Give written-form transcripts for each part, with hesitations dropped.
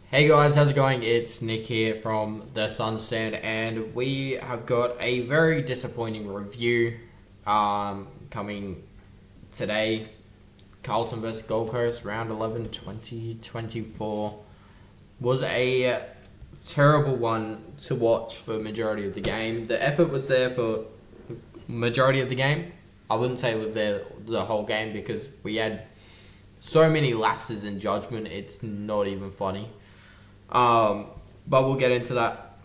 Hey guys, how's it going? It's Nick here from the Sunstand, and we have got a very disappointing review coming today. Carlton vs Gold Coast, round 11, 2024 was a terrible one to watch for majority of the game. The effort was there for majority of the game. I wouldn't say it was there the whole game because we had so many lapses in judgment. It's not even funny. But we'll get into that.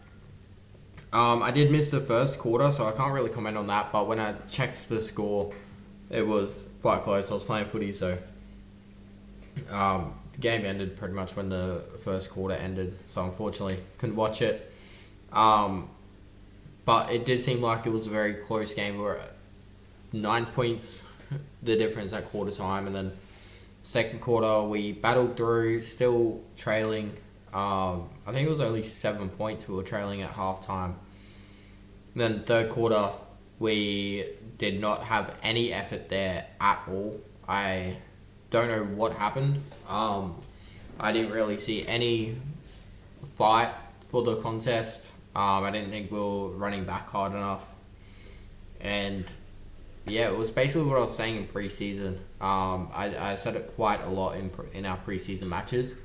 I did miss the first quarter, so I can't really comment on that. But when I checked the score, it was quite close. I was playing footy, so the game ended pretty much when the first quarter ended. So unfortunately, couldn't watch it. But it did seem like it was a very close game. We were at 9 points, the difference at quarter time, and then second quarter we battled through, still trailing. I think it was only 7 points we were trailing at halftime. Then third quarter, we did not have any effort there at all. I don't know what happened. I didn't really see any fight for the contest. I didn't think we were running back hard enough. And yeah, it was basically what I was saying in preseason. I said it quite a lot in our preseason matches.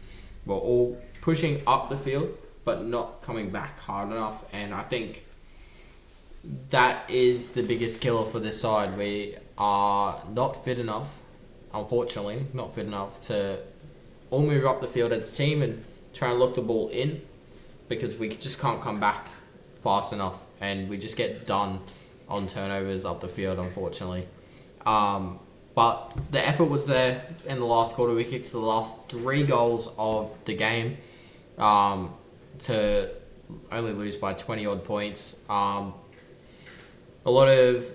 We're all pushing up the field, but not coming back hard enough. And I think that is the biggest killer for this side. We are not fit enough, unfortunately, not fit enough to all move up the field as a team and try and lock the ball in, because we just can't come back fast enough, and we just get done on turnovers up the field, unfortunately. But the effort was there in the last quarter. We kicked the last 3 goals of the game to only lose by 20 odd points. A lot of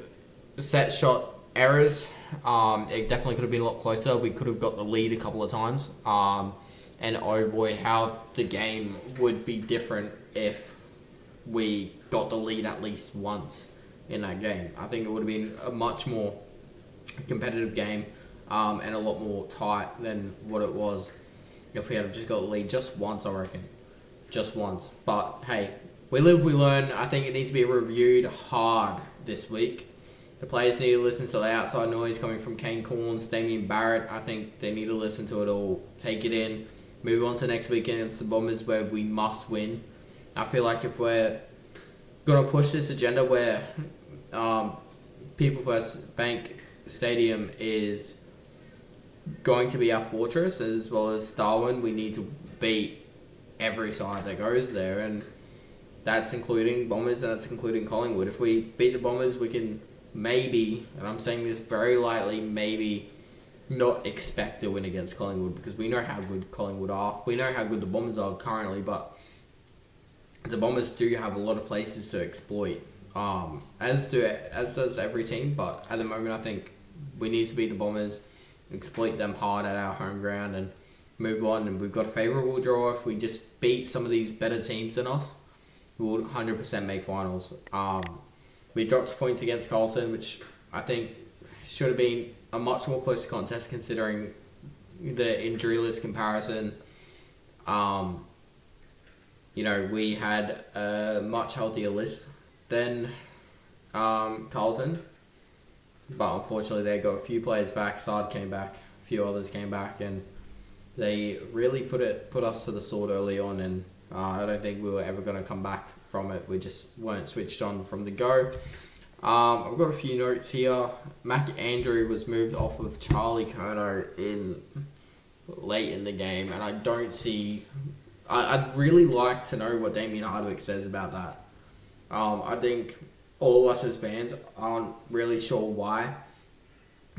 set shot errors. It definitely could have been a lot closer. We could have got the lead a couple of times. And oh boy, how the game would be different if we got the lead at least once in that game. I think it would have been a much more competitive game and a lot more tight than what it was if we had just got the lead just once, I reckon. Just once. But hey, we live, we learn. I think it needs to be reviewed hard this week. The players need to listen to the outside noise coming from Kane Corns, Damien Barrett. I think they need to listen to it all, take it in, move on to next weekend against the Bombers, where we must win. I feel like if we're going to push this agenda where People First Bank Stadium is going to be our fortress, as well as Darwin, we need to beat every side that goes there, and that's including Bombers and that's including Collingwood. If we beat the Bombers, we can maybe, and I'm saying this very lightly, maybe not expect to win against Collingwood, because we know how good Collingwood are. We know how good the Bombers are currently, but the Bombers do have a lot of places to exploit, as does every team. But at the moment, I think we need to beat the Bombers, exploit them hard at our home ground, and move on. And we've got a favourable draw. If we just beat some of these better teams than us, we'll 100% make finals. We dropped points against Carlton, which I think should have been a much more close contest considering the injury list comparison. We had a much healthier list than Carlton, but unfortunately they got a few players back. Sard came back, a few others came back, and they really put us to the sword early on, and I don't think we were ever going to come back from it. We just weren't switched on from the go. I've got a few notes here. Mac Andrew was moved off of Charlie Curnow late in the game, and I don't see... I'd really like to know what Damien Hardwick says about that. I think all of us as fans aren't really sure why.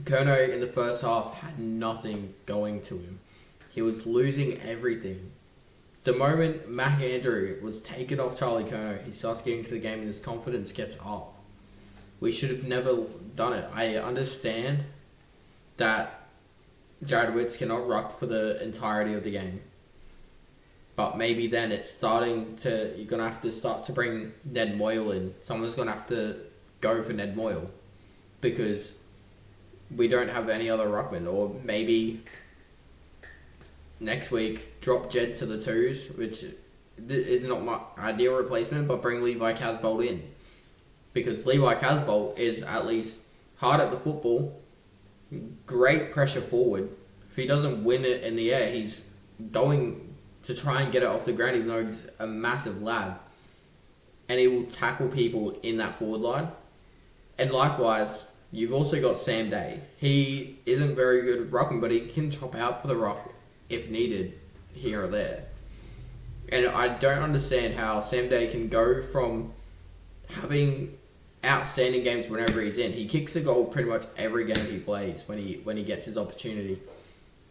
Curnow in the first half had nothing going to him. He was losing everything. The moment Mac Andrew was taken off Charlie Curnow, he starts getting to the game and his confidence gets up. We should have never done it. I understand that Jared Witts cannot ruck for the entirety of the game. But maybe then you're going to have to start to bring Ned Moyle in. Someone's going to have to go for Ned Moyle, because we don't have any other ruckman. Or maybe next week, drop Jed to the twos, which is not my ideal replacement, but bring Levi Casbolt in. Because Levi Casbolt is at least hard at the football, great pressure forward. If he doesn't win it in the air, he's going to try and get it off the ground, even though he's a massive lad. And he will tackle people in that forward line. And likewise, you've also got Sam Day. He isn't very good at rocking, but he can chop out for the rock if needed here or there. And I don't understand how Sam Day can go from having outstanding games whenever he's in. He kicks a goal pretty much every game he plays when he gets his opportunity.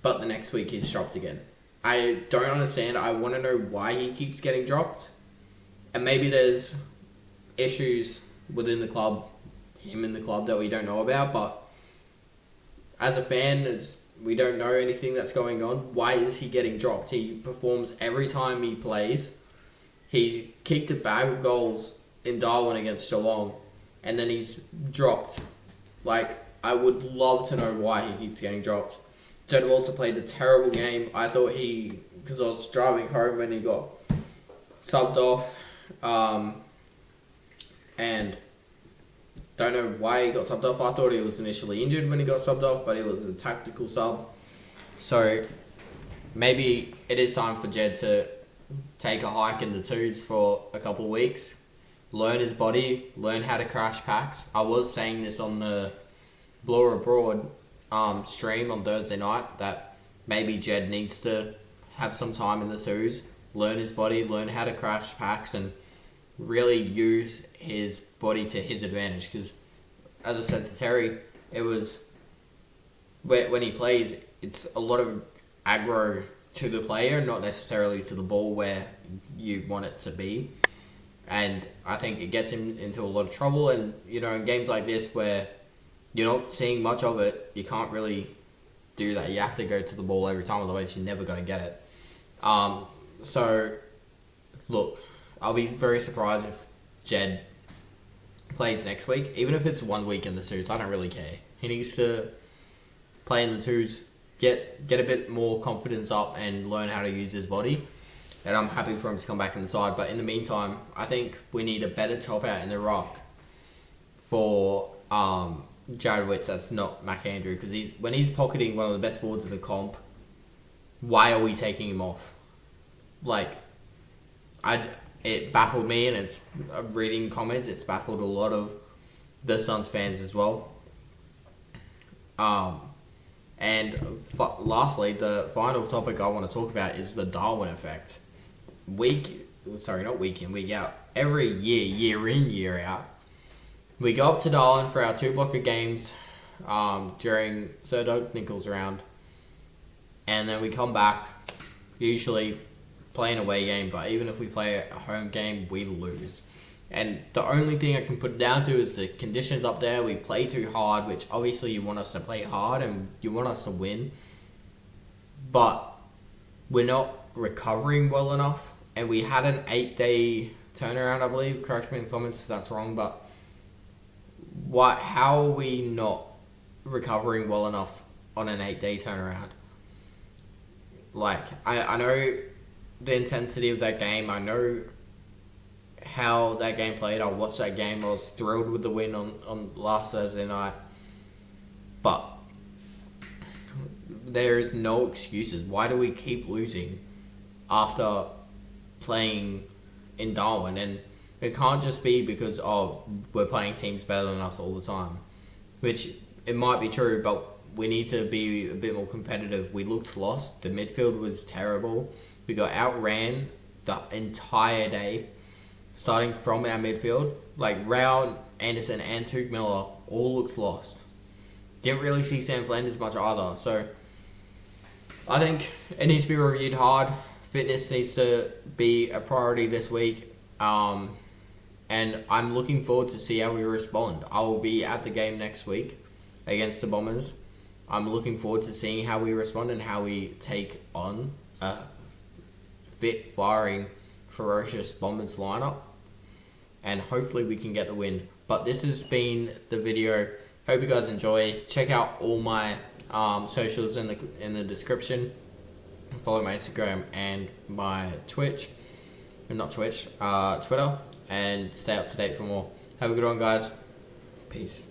But the next week he's dropped again. I don't understand. I want to know why he keeps getting dropped. And maybe there's issues within the club, him in the club, that we don't know about. But as a fan, we don't know anything that's going on. Why is he getting dropped? He performs every time he plays. He kicked a bag of goals in Darwin against Geelong, and then he's dropped. I would love to know why he keeps getting dropped. Jed Walter played a terrible game. I thought because I was driving home when he got subbed off, and don't know why he got subbed off. I thought he was initially injured when he got subbed off, but it was a tactical sub. So maybe it is time for Jed to take a hike in the twos for a couple of weeks, learn his body, learn how to crash packs. I was saying this on the Blower Abroad stream on Thursday night, that maybe Jed needs to have some time in the twos, learn his body, learn how to crash packs, and really use his body to his advantage. Because, as I said to Terry, it was when he plays, it's a lot of aggro to the player, not necessarily to the ball where you want it to be. And I think it gets him into a lot of trouble. And, in games like this where you're not seeing much of it, you can't really do that. You have to go to the ball every time, otherwise you're never going to get it. So, look, I'll be very surprised if Jed plays next week. Even if it's 1 week in the twos, I don't really care. He needs to play in the twos, get a bit more confidence up and learn how to use his body. And I'm happy for him to come back in the side. But in the meantime, I think we need a better chop out in the rock for Jared Witts. That's not McAndrew, because when he's pocketing one of the best forwards in the comp, why are we taking him off? It baffled me, and it's reading comments, it's baffled a lot of the Suns fans as well. Lastly, the final topic I want to talk about is the Darwin effect. Week in, week out. Every year in, year out, we go up to Darwin for our 2 block of games during Sir Doug Nicholls round, and then we come back, usually play an away game, but even if we play a home game, we lose. And the only thing I can put it down to is the conditions up there. We play too hard, which obviously you want us to play hard and you want us to win, but we're not recovering well enough. And we had an 8-day turnaround, I believe. Correct me in the comments if that's wrong, but how are we not recovering well enough on an 8-day turnaround? I know the intensity of that game. I know how that game played. I watched that game. I was thrilled with the win on last Thursday night. But there's no excuses. Why do we keep losing after playing in Darwin? And it can't just be because, we're playing teams better than us all the time. Which, it might be true, but we need to be a bit more competitive. We looked lost. The midfield was terrible. We got outran the entire day, starting from our midfield. Rao, Anderson, and Touk Miller all looks lost. Didn't really see Sam Flanders much either. So, I think it needs to be reviewed hard. Fitness needs to be a priority this week. And I'm looking forward to see how we respond. I will be at the game next week against the Bombers. I'm looking forward to seeing how we respond and how we take on a fit, firing, ferocious Bombers lineup. And hopefully we can get the win. But this has been the video. Hope you guys enjoy. Check out all my socials in the description. Follow my Instagram and my Twitch. Not Twitch, Twitter. And stay up to date for more. Have a good one, guys. Peace.